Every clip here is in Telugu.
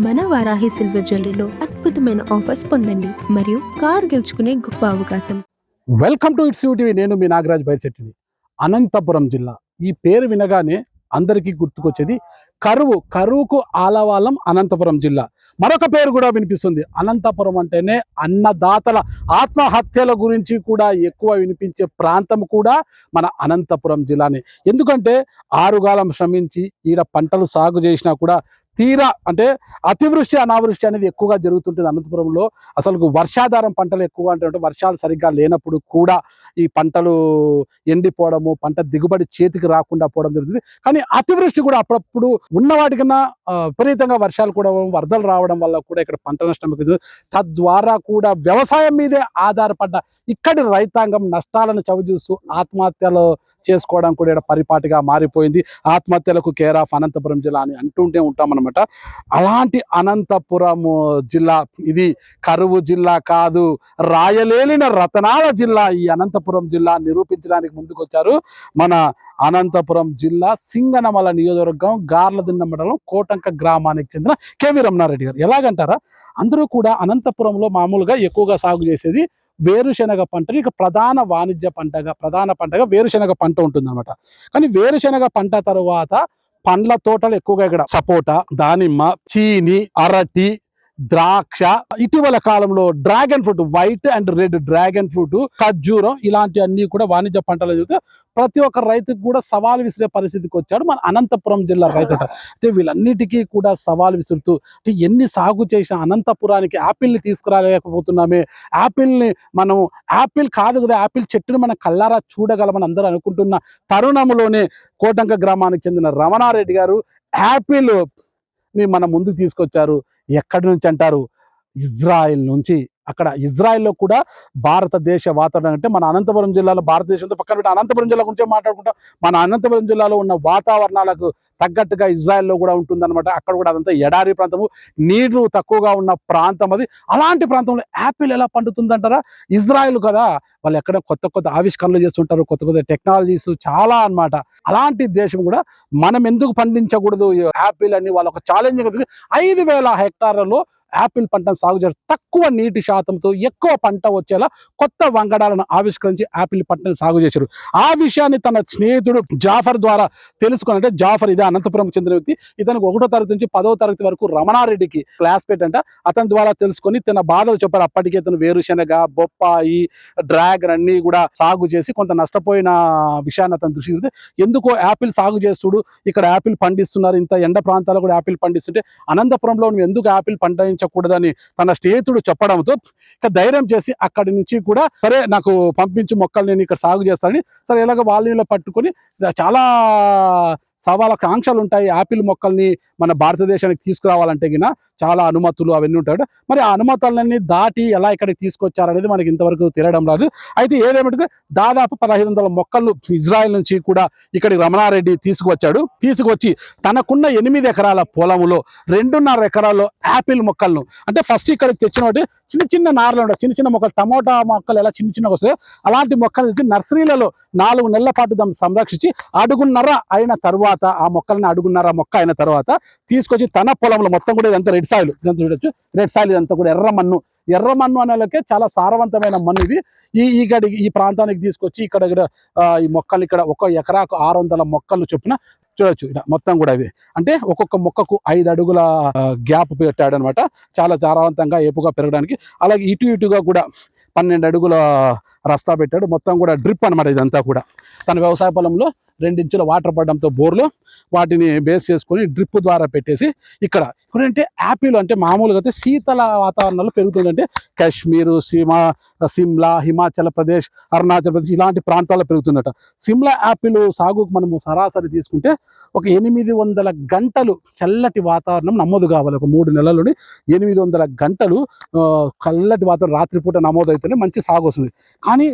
మన వారాహి సిల్వర్ జ్యువెలరీలో అద్భుతమైన ఆఫర్స్ పొందండి మరియు కార్ గెలుచుకునే గొప్ప అవకాశం. Welcome to it's TV. నేను మీ నాగరాజ్ బైర్శెట్టిని. అనంతపురం జిల్లా ఈ పేరు వినగానే అందరికీ గుర్తుకొచ్చేది కరువు. కరువుకు ఆలవాలం అనంతపురం జిల్లా. మరొక పేరు కూడా వినిపిస్తుంది. అనంతపురం అంటేనే అన్నదాతల ఆత్మహత్యల గురించి కూడా ఎక్కువ వినిపించే ప్రాంతం కూడా మన అనంతపురం జిల్లానే. ఎందుకంటే ఆరుగాలం శ్రమించి ఈడ పంటలు సాగు చేసినా కూడా తీరా అంటే అతివృష్టి అనావృష్టి అనేది ఎక్కువగా జరుగుతుంటుంది అనంతపురంలో. అసలు వర్షాధారం పంటలు ఎక్కువ అంటే వర్షాలు సరిగ్గా లేనప్పుడు కూడా ఈ పంటలు ఎండిపోవడము, పంట దిగుబడి చేతికి రాకుండా పోవడం జరుగుతుంది. కానీ అతివృష్టి కూడా అప్పుడప్పుడు ఉన్న వాటికన్నా విపరీతంగా వర్షాలు కూడా వరదలు రావడం వల్ల కూడా ఇక్కడ పంట నష్టం ఎక్కువ. తద్వారా కూడా వ్యవసాయం మీదే ఆధారపడ్డ ఇక్కడి రైతాంగం నష్టాలను చవిచూస్తూ ఆత్మహత్యలు చేసుకోవడం కూడా ఇక్కడ పరిపాటిగా మారిపోయింది. ఆత్మహత్యలకు కేర్ ఆఫ్ అనంతపురం జిల్లా అని అంటుంటే ఉంటాం అనమాట. అలాంటి అనంతపురం జిల్లా ఇది కరువు జిల్లా కాదు, రాయలేలిన రతనాల జిల్లా. ఈ అనంతపురం జిల్లా నిరూపించడానికి ముందుకొచ్చారు మన అనంతపురం జిల్లా సింగనమల నియోజకవర్గం గార్లదిన్న మండలం కోటంక గ్రామానికి చెందిన కేవి రమణారెడ్డి గారు. ఎలాగంటారా, అందరూ కూడా అనంతపురంలో మామూలుగా ఎక్కువగా సాగు చేసేది వేరుశనగ పంటని. ఇక ప్రధాన వాణిజ్య పంటగా వేరుశనగ పంట ఉంటుందన్నమాట. కానీ వేరుశనగ పంట తరువాత పండ్ల తోటలు ఎక్కువగా ఇక్కడ సపోటా, దానిమ్మ, చీని, అరటి, ద్రాక్ష, ఇటీవల కాలంలో dragon fruit, white and red dragon fruit, ఖర్జూరం, ఇలాంటివన్నీ కూడా వాణిజ్య పంటలు చూస్తే ప్రతి ఒక్క రైతుకు కూడా సవాల్ విసిరే పరిస్థితికి వచ్చాడు మన అనంతపురం జిల్లా రైతు. అయితే వీళ్ళన్నిటికీ కూడా సవాల్ విసురుతూ అంటే ఎన్ని సాగు చేసిన అనంతపురానికి యాపిల్ని తీసుకురాలేకపోతున్నామే, యాపిల్ని మనం యాపిల్ కాదు కదా, యాపిల్ చెట్టుని మనం కల్లారా చూడగలమని అందరూ అనుకుంటున్న తరుణంలోనే కోటంక గ్రామానికి చెందిన రమణారెడ్డి గారు యాపిల్ ని మన ముందుకు తీసుకొచ్చారు. ఎక్కడి నుంచి అంటారు? ఇజ్రాయెల్ నుంచి. అక్కడ ఇజ్రాయెల్లో కూడా భారతదేశ వాతావరణం అంటే మన అనంతపురం జిల్లాలో, భారతదేశంతో పక్కన పెట్టి అనంతపురం జిల్లా గురించి మాట్లాడుకుంటాం. మన అనంతపురం జిల్లాలో ఉన్న వాతావరణాలకు తగ్గట్టుగా ఇజ్రాయెల్లో కూడా ఉంటుందన్నమాట. అక్కడ కూడా అదంతా ఎడారి ప్రాంతము, నీళ్లు తక్కువగా ఉన్న ప్రాంతం అది. అలాంటి ప్రాంతంలో యాపిల్ ఎలా పండుతుందంటారా? ఇజ్రాయెల్ కదా, వాళ్ళు ఎక్కడ కొత్త కొత్త ఆవిష్కరణలు చేస్తుంటారు, కొత్త కొత్త టెక్నాలజీస్ చాలా అన్నమాట. అలాంటి దేశం కూడా మనం ఎందుకు పండించకూడదు యాపిల్ అని వాళ్ళు ఒక ఛాలెంజింగ్ 5,000 హెక్టార్లలో యాపిల్ పంటను సాగు చేస్తారు. తక్కువ నీటి శాతంతో ఎక్కువ పంట వచ్చేలా కొత్త వంగడాలను ఆవిష్కరించి యాపిల్ పంటను సాగు చేశారు. ఆ విషయాన్ని తన స్నేహితుడు జాఫర్ ద్వారా తెలుసుకుని, అంటే జాఫర్ ఇదే అనంతపురం చెందిన వ్యక్తి, ఇతనికి 1వ తరగతి నుంచి 10వ తరగతి వరకు రమణారెడ్డికి క్లాస్మేట్ అంట. అతని ద్వారా తెలుసుకొని తన బాధలు చెప్పారు. అప్పటికే తను వేరుశనగ, బొప్పాయి, డ్రాగన్ అన్ని కూడా సాగు చేసి కొంత నష్టపోయిన విషయాన్ని అతను దృష్టి ఎందుకో యాపిల్ సాగు చేస్తుడు, ఇక్కడ యాపిల్ పండిస్తున్నారు, ఇంత ఎండ ప్రాంతాల్లో కూడా యాపిల్ పండిస్తుంటే అనంతపురంలో నువ్వు ఎందుకు యాపిల్ పండించకూడదని తన స్నేహితుడు చెప్పడంతో ఇక ధైర్యం చేసి అక్కడి నుంచి కూడా సరే నాకు పంపించు మొక్కలు, నేను ఇక్కడ సాగు చేస్తానని. సరే ఎలాగ వాళ్ళని పట్టుకొని చాలా సవాళ్ళకు ఆంక్షలు ఉంటాయి. యాపిల్ మొక్కల్ని మన భారతదేశానికి తీసుకురావాలంటే గిన చాలా అనుమతులు అవన్నీ ఉంటాయి. మరి ఆ అనుమతులన్నీ దాటి ఎలా ఇక్కడికి తీసుకొచ్చారనేది మనకి ఇంతవరకు తెలియడం రాదు. అయితే ఏదేమిటంటే దాదాపు 1,500 మొక్కలు ఇజ్రాయెల్ నుంచి కూడా ఇక్కడికి రమణారెడ్డి తీసుకువచ్చి తనకున్న 8 ఎకరాల పొలంలో 2.5 ఎకరాల్లో యాపిల్ మొక్కలను, అంటే ఫస్ట్ ఇక్కడికి తెచ్చిన చిన్న చిన్న నార్లు ఉంటాయి, చిన్న చిన్న మొక్కలు, టమోటా మొక్కలు ఎలా చిన్న చిన్నగా వస్తాయో అలాంటి మొక్కలకి నర్సరీలలో 4 నెలల పాటు దాన్ని సంరక్షించి అడుగున్నర అయిన తర్వాత, ఆ మొక్కలని అడుగున్నర మొక్క అయిన తర్వాత తీసుకొచ్చి తన పొలంలో మొత్తం కూడా ఇదంతా రెడ్ సాయిల్, ఇదంతా చూడొచ్చు, రెడ్ సాయిల్ ఇదంతా కూడా ఎర్రమన్ను అనేలకే చాలా సారవంతమైన మన్ను ఇది. ఈ ప్రాంతానికి తీసుకొచ్చి ఇక్కడ ఈ మొక్కలు ఇక్కడ 1 ఎకరాకు 600 మొక్కలు చొప్పున చూడొచ్చు. మొత్తం కూడా ఇవి అంటే ఒక్కొక్క మొక్కకు 5 అడుగుల గ్యాప్ పెట్టాడు అనమాట, చాలా సారవంతంగా ఏపుగా పెరగడానికి. అలాగే ఇటుగా కూడా 12 అడుగుల రస్తా పెట్టాడు. మొత్తం కూడా డ్రిప్ అనమాట. ఇదంతా కూడా తన వ్యవసాయ పొలంలో 2 ఇంచుల వాటర్ పడడంతో బోర్లు వాటిని బేస్ చేసుకొని డ్రిప్ ద్వారా పెట్టేసి ఇక్కడంటే యాపిల్ అంటే మామూలుగా అయితే శీతల వాతావరణంలో పెరుగుతుందంటే కాశ్మీరు, సిమ్లా, హిమాచల్ ప్రదేశ్, అరుణాచల్ ప్రదేశ్ ఇలాంటి ప్రాంతాల్లో పెరుగుతుందట. సిమ్లా యాపిల్ సాగుకు మనము సరాసరి తీసుకుంటే ఒక 800 గంటలు చల్లటి వాతావరణం నమోదు కావాలి. ఒక 3 నెలల్లోని 800 గంటలు చల్లటి వాతావరణం రాత్రిపూట నమోదు అయితేనే మంచి సాగు వస్తుంది. కానీ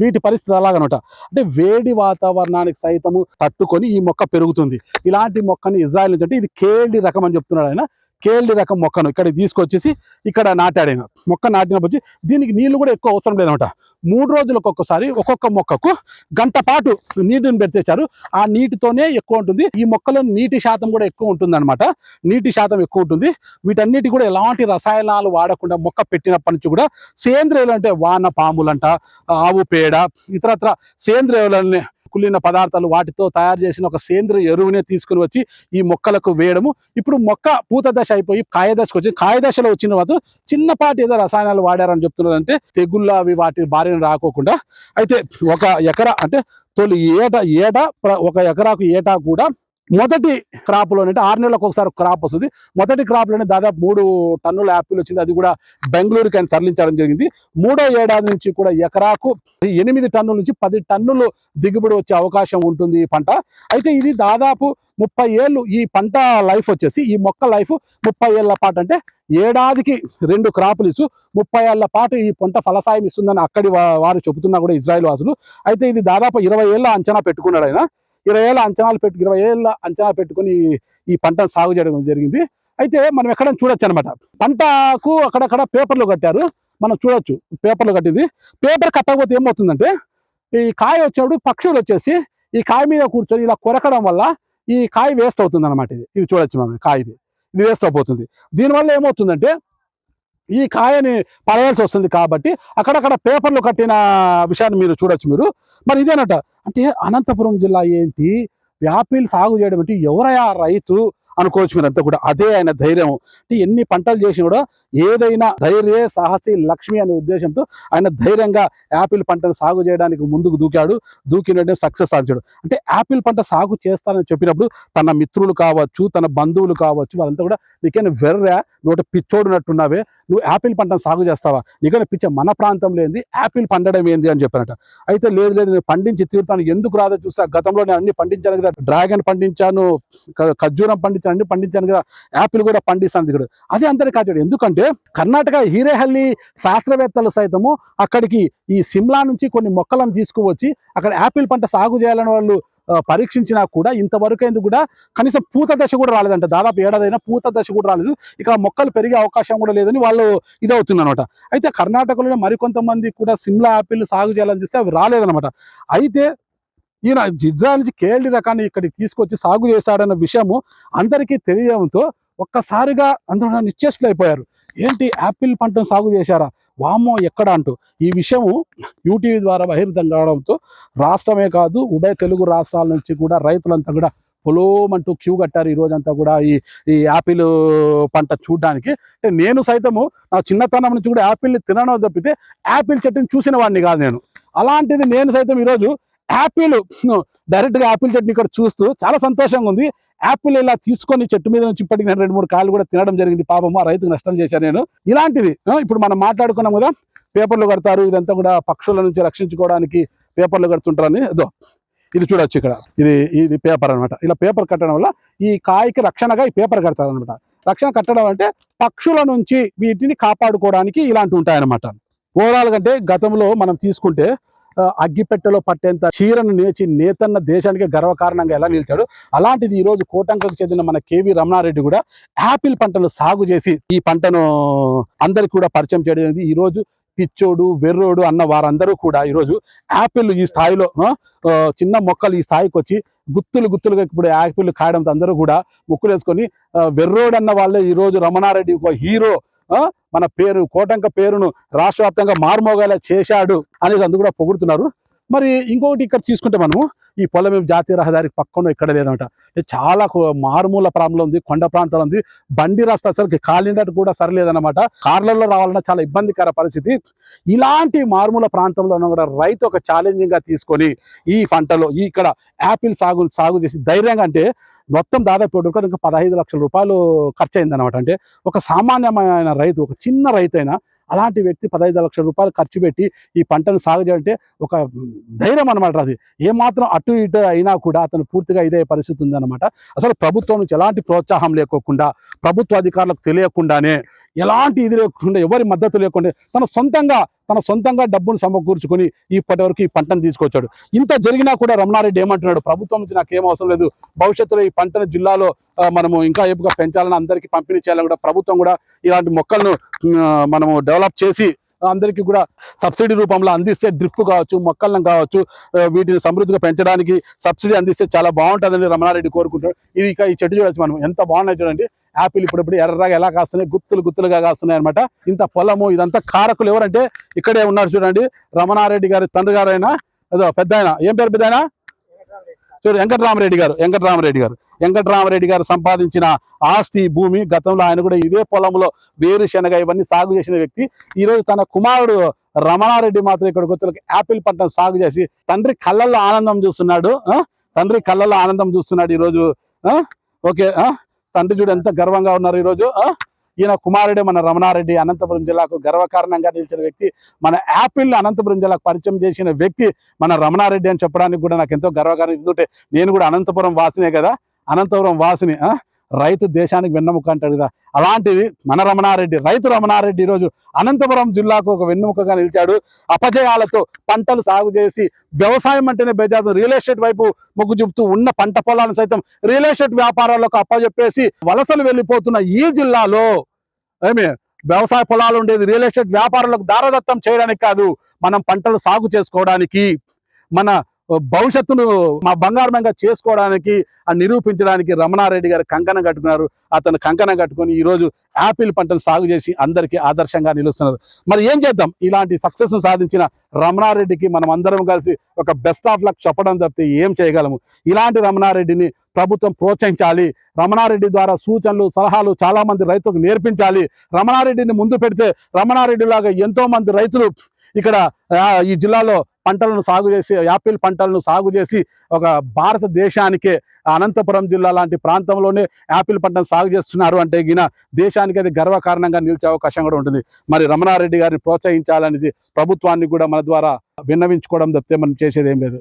వీటి పరిస్థితి అలాగనమాట, అంటే వేడి వాతావరణానికి సైతము తట్టుకొని ఈ మొక్క పెరుగుతుంది. ఇలాంటి మొక్కని ఇజ్రాయెల్ నుంచి, అంటే ఇది కేడి రకం అని చెప్తున్నాడు ఆయన. కేఎల్డి రకం మొక్కను ఇక్కడికి తీసుకొచ్చేసి ఇక్కడ నాటాడు. మొక్క నాటినప్పుడు దీనికి నీళ్లు కూడా ఎక్కువ అవసరం లేదన్నమాట. 3 రోజులకు ఒక్కసారి ఒక్కొక్క మొక్కకు గంట పాటు నీటిని పెట్టేశారు. ఆ నీటితోనే ఎక్కువ ఉంటుంది. ఈ మొక్కలో నీటి శాతం కూడా ఎక్కువ ఉంటుంది అనమాట. నీటి శాతం ఎక్కువ ఉంటుంది. వీటన్నిటి కూడా ఎలాంటి రసాయనాలు వాడకుండా మొక్క పెట్టినప్పటి నుంచి కూడా సేంద్రియాలు అంటే వాన పాములంట, ఆవు పేడ, ఇతరత్ర సేంద్రియాలని కుళ్ళిన పదార్థాలు వాటితో తయారు చేసిన ఒక సేంద్రియ ఎరువునే తీసుకుని వచ్చి ఈ మొక్కలకు వేయడము. ఇప్పుడు మొక్క పూత దశ అయిపోయి కాయ దశకు వచ్చి కాయ దశలో వచ్చిన తర్వాత చిన్నపాటి ఏదో రసాయనాలు వాడారని చెప్తున్నారంటే తెగుళ్ళు అవి వాటి బారిన రాకోకుండా. అయితే ఒక ఎకరా అంటే తొలి ఏటా ఒక ఎకరాకు ఏటా కూడా మొదటి క్రాప్లోనే 6 నెలలకు ఒకసారి క్రాప్ వస్తుంది. మొదటి క్రాప్లోనే దాదాపు 3 టన్నుల యాపిల్ వచ్చింది. అది కూడా బెంగళూరుకి ఆయన తరలించడం జరిగింది. 3వ ఏడాది నుంచి కూడా ఎకరాకు 8 టన్నుల నుంచి 10 టన్నులు దిగుబడి వచ్చే అవకాశం ఉంటుంది ఈ పంట. అయితే ఇది దాదాపు 30 ఏళ్ళు ఈ పంట లైఫ్ వచ్చేసి, ఈ మొక్క లైఫ్ 30 ఏళ్ల పాటు. అంటే ఏడాదికి 2 క్రాపులు ఇస్తూ 30 ఏళ్ల పాటు ఈ పంట ఫలసాయం ఇస్తుందని అక్కడి వారు చెబుతున్నా కూడా ఇజ్రాయెల్ వాసులు. అయితే ఇది దాదాపు 20 ఏళ్ళ అంచనా పెట్టుకున్నాడు ఆయన. 20 ఏళ్ళ అంచనా పెట్టుకుని ఈ పంటను సాగు చేయడం జరిగింది. అయితే మనం ఎక్కడ చూడొచ్చు అనమాట. పంటకు అక్కడక్కడ పేపర్లు కట్టారు, మనం చూడొచ్చు. పేపర్లు కట్టింది. పేపర్ కట్టకపోతే ఏమవుతుందంటే ఈ కాయ వచ్చినప్పుడు పక్షులు వచ్చేసి ఈ కాయ మీద కూర్చొని ఇలా కొరకడం వల్ల ఈ కాయ వేస్ట్ అవుతుంది అనమాట. ఇది చూడొచ్చు మనం. కాయ ఇది వేస్ట్ అయిపోతుంది. దీనివల్ల ఏమవుతుందంటే ఈ కాయని పడేయాల్సి వస్తుంది. కాబట్టి అక్కడక్కడ పేపర్లు కట్టిన విషయాన్ని మీరు చూడొచ్చు మీరు. మరి ఇదేనట. అంటే అనంతపురం జిల్లా ఏంటి, యాపిల్ సాగు చేయడం అంటే ఎవరయ్యా రైతు అనుకోవచ్చు మీరు అంతా కూడా. అదే ఆయన ధైర్యం. అంటే ఎన్ని పంటలు చేసినా కూడా ఏదైనా ధైర్య సాహసి లక్ష్మి అనే ఉద్దేశంతో ఆయన ధైర్యంగా యాపిల్ పంటను సాగు చేయడానికి ముందుకు దూకాడు. దూకినట్టే సక్సెస్ సాధించాడు. అంటే యాపిల్ పంట సాగు చేస్తానని చెప్పినప్పుడు తన మిత్రులు కావచ్చు, తన బంధువులు కావచ్చు, వాళ్ళంతా కూడా నీకైనా వెర్రా, నువ్వు పిచ్చోడునట్టున్నావే, నువ్వు యాపిల్ పంటను సాగు చేస్తావా, నీకైనా పిచ్చ, మన ప్రాంతంలో ఏంది యాపిల్ పండడం ఏంది అని చెప్పారట. అయితే లేదు నేను పండించి తీరుతాను, ఎందుకు రాదో చూస్తా, గతంలో నేను అన్ని పండించాను కదా, డ్రాగన్ పండించాను, ఖర్జూరం పండించాను, అన్ని పండించాను కదా, యాపిల్ కూడా పండిస్తాను దిగుడు. అదే అందరికీ కాచాడు. ఎందుకంటే కర్ణాటక హీరేహల్లి శాస్త్రవేత్తలు సైతము అక్కడికి ఈ సిమ్లా నుంచి కొన్ని మొక్కలను తీసుకువచ్చి అక్కడ యాపిల్ పంట సాగు చేయాలని వాళ్ళు పరీక్షించినా కూడా ఇంతవరకు ఎందుకు కూడా కనీసం పూత దశ కూడా రాలేదంట. దాదాపు ఏడాదైనా పూత దశ కూడా రాలేదు. ఇక మొక్కలు పెరిగే అవకాశం కూడా లేదని వాళ్ళు ఇదవుతుందన్నమాట. అయితే కర్ణాటకలోనే మరికొంతమంది కూడా సిమ్లా యాపిల్ సాగు చేయాలని చూస్తే అవి రాలేదన్నమాట. అయితే ఈయన ఇజ్రాయెల్ నుంచి కేఎల్డి రకాన్ని ఇక్కడికి తీసుకొచ్చి సాగు చేశాడన్న విషయము అందరికీ తెలియడంతో ఒక్కసారిగా అందరూ నిశ్చేష్టులు అయిపోయారు. ఏంటి యాపిల్ పంటను సాగు చేశారా, వామ్మో ఎక్కడ అంటూ. ఈ విషయము యూటీవీ ద్వారా బహిర్గతం కావడంతో రాష్ట్రమే కాదు ఉభయ తెలుగు రాష్ట్రాల నుంచి కూడా రైతులంతా కూడా పొలోమంటూ క్యూ కట్టారు ఈ రోజంతా కూడా ఈ యాపిల్ పంట చూడడానికి. అంటే నేను సైతము నా చిన్నతనం నుంచి కూడా యాపిల్ని తినడం తప్పితే యాపిల్ చెట్టుని చూసిన వాడిని కాదు నేను. అలాంటిది నేను సైతం ఈరోజు యాపిల్ డైరెక్ట్గా యాపిల్ చెట్టుని ఇక్కడ చూస్తూ చాలా సంతోషంగా ఉంది. యాపిల్ ఇలా తీసుకొని చెట్టు మీద నుంచి ఇప్పటికి నేను 2-3 కాయలు కూడా తినడం జరిగింది. పాపం ఆ రైతుకు నష్టం చేశాను నేను. ఇలాంటిది ఇప్పుడు మనం మాట్లాడుకున్నాం కదా, పేపర్లు కడతారు, ఇదంతా కూడా పక్షుల నుంచి రక్షించుకోవడానికి పేపర్లు కడుతుంటారని. ఏదో ఇది చూడొచ్చు ఇక్కడ, ఇది పేపర్ అనమాట. ఇలా పేపర్ కట్టడం వల్ల ఈ కాయకి రక్షణగా ఈ పేపర్ కడతారు అనమాట. రక్షణ కట్టడం అంటే పక్షుల నుంచి వీటిని కాపాడుకోవడానికి ఇలాంటివి ఉంటాయన్నమాట. ఓవరాల్ కంటే గతంలో మనం తీసుకుంటే అగ్గిపెట్టెలో పట్టేంత చీరను నేతన్న దేశానికి గర్వకారణంగా ఎలా నిలిచాడు, అలాంటిది ఈ రోజు కోటంకకు చెందిన మన కేవీ రమణారెడ్డి కూడా యాపిల్ పంటను సాగు చేసి ఈ పంటను అందరికి కూడా పరిచయం చేయడం. ఈ రోజు పిచ్చోడు వెర్రోడు అన్న వారందరూ కూడా ఈరోజు యాపిల్ ఈ స్థాయిలో చిన్న మొక్కలు ఈ స్థాయికి వచ్చి గుత్తులుగా ఇప్పుడు యాపిల్ కాయడంతో అందరూ కూడా ముక్కులు వేసుకొని వెర్రోడు అన్న వాళ్ళే ఈరోజు రమణారెడ్డి ఒక హీరో, మన పేరు కోటంక పేరును రాష్ట్ర వ్యాప్తంగా మారుమోగేలా చేశాడు అనేది అందరూ కూడా పొగుడుతున్నారు. మరి ఇంకొకటి ఇక్కడ తీసుకుంటే మనము ఈ పొలం జాతీయ రహదారికి పక్కన ఇక్కడ లేదంట. చాలా మారుమూల ప్రాంతంలో ఉంది, కొండ ప్రాంతాలు ఉంది, బండి రాస్తా అసలు కాలినట్టు కూడా సరిలేదన్నమాట. కార్లలో రావాలన్నా చాలా ఇబ్బందికర పరిస్థితి. ఇలాంటి మారుమూల ప్రాంతంలో కూడా రైతు ఒక ఛాలెంజింగ్ గా తీసుకొని ఈ పంటలో ఇక్కడ యాపిల్ సాగు చేసి ధైర్యంగా, అంటే మొత్తం దాదాపు ఇంకా 15 లక్షల రూపాయలు ఖర్చు అయింది అనమాట. అంటే ఒక సామాన్యమైన రైతు, ఒక చిన్న రైతు అయినా అలాంటి వ్యక్తి 15 లక్షల రూపాయలు ఖర్చు పెట్టి ఈ పంటను సాగు చేయాలంటే ఒక ధైర్యం అనమాట. అది ఏమాత్రం అటు ఇటు అయినా కూడా అతను పూర్తిగా ఇదే పరిస్థితి ఉందన్నమాట. అసలు ప్రభుత్వం నుంచి ఎలాంటి ప్రోత్సాహం లేకోకుండా, ప్రభుత్వ అధికారులకు తెలియకుండానే, ఎలాంటి ఇది లేకుండా, ఎవరి మద్దతు లేకుండా తను సొంతంగా తన సొంతంగా డబ్బును సమకూర్చుకొని ఇప్పటి వరకు ఈ పంటను తీసుకొచ్చాడు. ఇంత జరిగినా కూడా రమణారెడ్డి ఏమంటున్నాడు, ప్రభుత్వం నుంచి నాకు ఏం అవసరం లేదు, భవిష్యత్తులో ఈ పంటను జిల్లాలో మనము ఇంకా ఏపుగా పెంచాలని, అందరికీ పంపిణీ చేయాలని కూడా ప్రభుత్వం కూడా ఇలాంటి మొక్కలను మనము డెవలప్ చేసి అందరికీ కూడా సబ్సిడీ రూపంలో అందిస్తే, డ్రిప్ కావచ్చు, మొక్కలను కావచ్చు, వీటిని సమృద్ధిగా పెంచడానికి సబ్సిడీ అందిస్తే చాలా బాగుంటుందని రమణారెడ్డి కోరుకుంటాడు. ఇది ఇక ఈ చెట్టు చూడొచ్చు మనం, ఎంత బాగున్నాయి చూడండి. యాపిల్ ఇప్పుడు ఎర్రగా ఎలా కాస్తున్నాయి, గుత్తులుగా కాస్తున్నాయి అనమాట. ఇంత పొలము ఇదంతా కారకులు ఎవరంటే ఇక్కడే ఉన్నారు చూడండి, రమణారెడ్డి గారి తండ్రి గారు అయినా ఏదో పెద్ద ఆయన, ఏం పేరు పెద్ద ఆయన చూడు, వెంకటరామరెడ్డి గారు సంపాదించిన ఆస్తి, భూమి. గతంలో ఆయన కూడా ఇదే పొలంలో వేరుశనగ ఇవన్నీ సాగు చేసిన వ్యక్తి. ఈ రోజు తన కుమారుడు రమణారెడ్డి మాత్రం ఇక్కడికి వచ్చి యాపిల్ పంటను సాగు చేసి తండ్రి కళ్ళల్లో ఆనందం చూస్తున్నాడు ఈ రోజు. ఓకే, తండ్రి చూడు ఎంత గర్వంగా ఉన్నారు ఈ రోజు. ఈయన కుమారుడే మన రమణారెడ్డి, అనంతపురం జిల్లాకు గర్వకారణంగా నిలిచిన వ్యక్తి. మన యాపిల్ అనంతపురం జిల్లాకు పరిచయం చేసిన వ్యక్తి మన రమణారెడ్డి అని చెప్పడానికి కూడా నాకు ఎంతో గర్వకారణం. ఎందుకంటే నేను కూడా అనంతపురం వాసినే కదా, అనంతపురం వాసిని. రైతు దేశానికి వెన్నెముక అంటాడు కదా, అలాంటిది మన రమణారెడ్డి, రైతు రమణారెడ్డి ఈరోజు అనంతపురం జిల్లాకు ఒక వెన్నెముకగా నిలిచాడు. అపజయాలతో పంటలు సాగు చేసి వ్యవసాయం అంటేనే బేజారు, రియల్ ఎస్టేట్ వైపు మొగ్గు చూపుతూ ఉన్న పంట పొలాలను సైతం రియల్ ఎస్టేట్ వ్యాపారాలకు అప్పజెప్పేసి వలసలు వెళ్ళిపోతున్న ఈ జిల్లాలో వ్యవసాయ పొలాలు ఉండేది రియల్ ఎస్టేట్ వ్యాపారులకు దారదత్తం చేయడానికి కాదు, మనం పంటలు సాగు చేసుకోవడానికి, మన భవిష్యత్తును మా బంగారమంగా చేసుకోవడానికి, నిరూపించడానికి రమణారెడ్డి గారు కంకణం కట్టుకున్నారు. అతను కంకణం కట్టుకొని ఈరోజు యాపిల్ పంటను సాగు చేసి అందరికీ ఆదర్శంగా నిలుస్తున్నారు. మరి ఏం చేద్దాం, ఇలాంటి సక్సెస్ సాధించిన రమణారెడ్డికి మనం అందరం కలిసి ఒక బెస్ట్ ఆఫ్ లక్ చెప్పడం తప్పితే ఏం చేయగలము. ఇలాంటి రమణారెడ్డిని ప్రభుత్వం ప్రోత్సహించాలి. రమణారెడ్డి ద్వారా సూచనలు, సలహాలు చాలా మంది రైతులకు నేర్పించాలి. రమణారెడ్డిని ముందు పెడితే రమణారెడ్డి లాగా ఎంతో మంది రైతులు ఇక్కడ ఈ జిల్లాలో పంటలను సాగు చేసి, యాపిల్ పంటలను సాగు చేసి ఒక భారతదేశానికే, అనంతపురం జిల్లా లాంటి ప్రాంతంలోనే యాపిల్ పంటను సాగు చేస్తున్నారు అంటే గిన దేశానికి అది గర్వకారణంగా నిలిచే అవకాశం కూడా ఉంటుంది. మరి రమణారెడ్డి గారిని ప్రోత్సహించాలనేది ప్రభుత్వాన్ని కూడా మన ద్వారా విన్నవించుకోవడం తప్పితే మనం చేసేది ఏం లేదు.